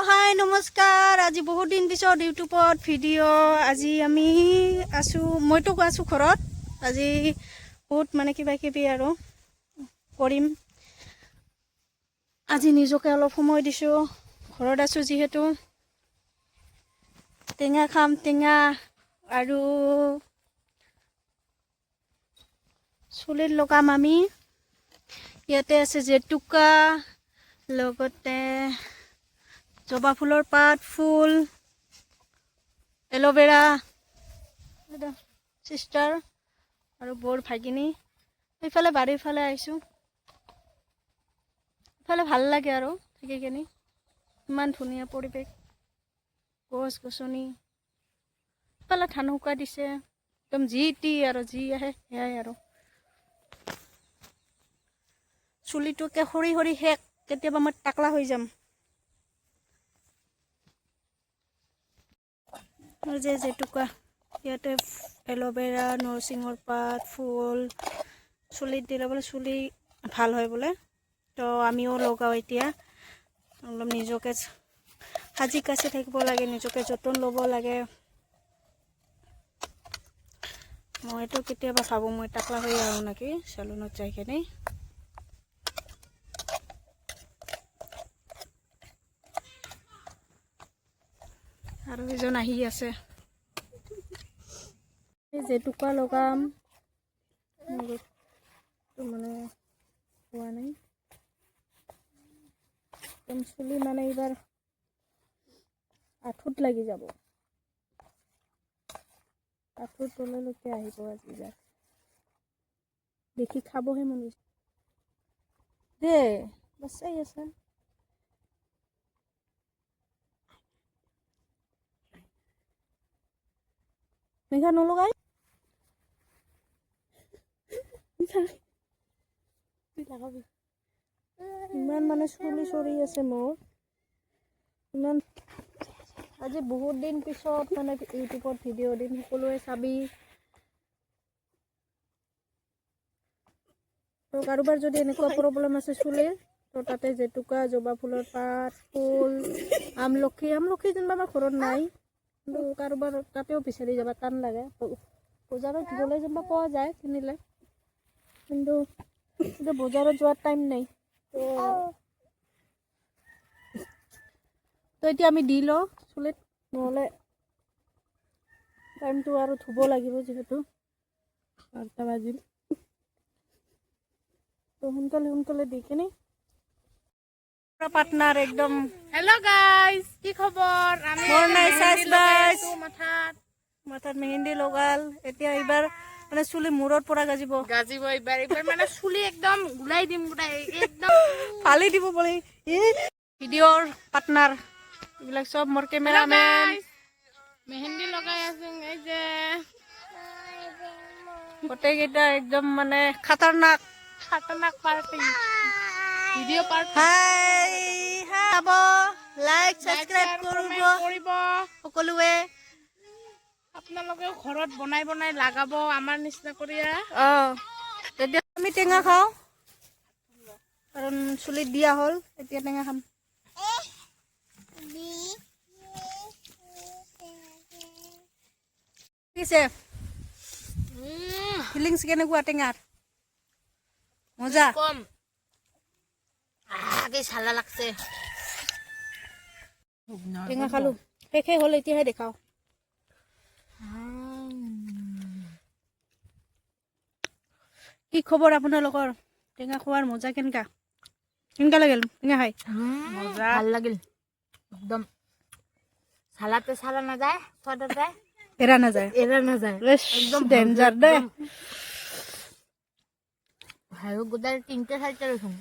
হাই নমস্কাৰ। আজি বহুত দিন পিছত ইউটিউবত ভিডিঅ'। আজি আমি মইতো আছোঁ ঘৰত। আজি বহুত মানে কিবা কিবি আৰু কৰিম। আজি নিজকে অলপ সময় দিছোঁ, ঘৰত আছোঁ যিহেতু। টেঙা খাম, টেঙা আৰু চুলিত লগাম আমি। ইয়াতে আছে জেতুকা, লগতে জবা ফুলৰ পাত, ফুল, এল'ভেৰা, চিষ্টাৰ আৰু বৰ ভাগিনী। সেইফালে বাৰীৰ ফালে আহিছোঁ। ইফালে ভাল লাগে আৰু থাকি কিনি, ইমান ধুনীয়া পৰিৱেশ, গছ গছনি। ইফালে ধান শুকাই দিছে, একদম যি যি আহে সেয়াই আৰু। চুলিটোকে সৰি সৰি শেষ, কেতিয়াবা মই টাকলা হৈ যাম। জেতুকা, ইয়াতে এল'ভেৰা, নৰসিংহৰ পাত, ফুল, চুলিত দিলে বোলে চুলি ভাল হয় বোলে। তো আমিও লগাওঁ এতিয়া। অলপ নিজকে সাজি কাচি থাকিব লাগে, নিজকে যতন ল'ব লাগে। মইতো কেতিয়াবা ভাবোঁ মই টাকলা হৈ আহোঁ নেকি চেলুনত যাই কিনে। আৰু এজন আহি আছে। জেতুকা লগাম, মানে হোৱা নাই একদম। চুলি মানে এইবাৰ আঁঠুত লাগি যাব, আঁঠুৰ তললৈকে আহিব। আজি দেখি খাবহে মন গৈছে দে, বাচাই আছে। মেঘা নলগাই ইমান মানে চুলি চৰি আছে মোৰ ইমান। আজি বহুত দিন পিছত মানে ইউটিউবত ভিডিঅ' দিম, সকলোৱে চাবি। তো কাৰোবাৰ যদি এনেকুৱা প্ৰব্লেম আছে চুলিৰ, তো তাতে জেতুকা, জবা ফুলৰ পাত, ফুল, আমলখি যেনিবা আমাৰ ঘৰত নাই, কিন্তু কাৰোবাৰ তাতেও বিচাৰি যাবা, টান লাগে। বজাৰত গ'লে যেনিবা পোৱা যায় কিনিলে, কিন্তু বজাৰত যোৱাৰ টাইম নাই। তো এতিয়া আমি দি লওঁ চুলিত, নহ'লে টাইমটো আৰু ধুব লাগিব যিহেতু 8টা বাজিল। তো সোনকালে দি কিনে পাৰ্টনাৰ একদম। হেল্ল' গাইজ, কি খবৰ? আমি মাথাত মেহেন্দি লগাল। এতিয়া এইবাৰ মানে চুলি মূৰৰ পৰা গাজিব এইবাৰ মানে চুলি একদম ওলাই দিম, একদম ফালি দিব বুলি। ভিডিঅ'ৰ পাৰ্টনাৰ এইবিলাক চব মোৰ কেমেৰামেন। মেহেন্দি লগাই আছো, এই যে গোটেইকেইটা একদম মানে খাতাৰনাক পাৰ্টি, ভিডিঅ' পাৰ্টি। চাব, লাইক সাবস্ক্ৰাইব কৰিব সকলোৱে। আপোনালোকেও ঘৰত বনাই লাগাব আমাৰ নিচিনা কৰি। তেতিয়া আমি টেঙা খাওঁ, কাৰণ চুলিত দিয়া হ'ল। এতিয়া টেঙা খাম। ফিলিংছ কেনেকুৱা টেঙাৰ? মজা কম আগে চালা লাগছে। টেঙা খালো, শেষে হ'ল। এতিয়াহে দেখাও। কি খবৰ আপোনালোকৰ? টেঙা খোৱাৰ মজা কেনেকা লাগিল টেঙা খাই? ভাল লাগিল একদম। চালাতে চালা নাযায়, সোৱাদতে এৰা নাযায় একদম ডেঞ্জাৰ দে। গোটাই 3টা 4টা ৰচোন।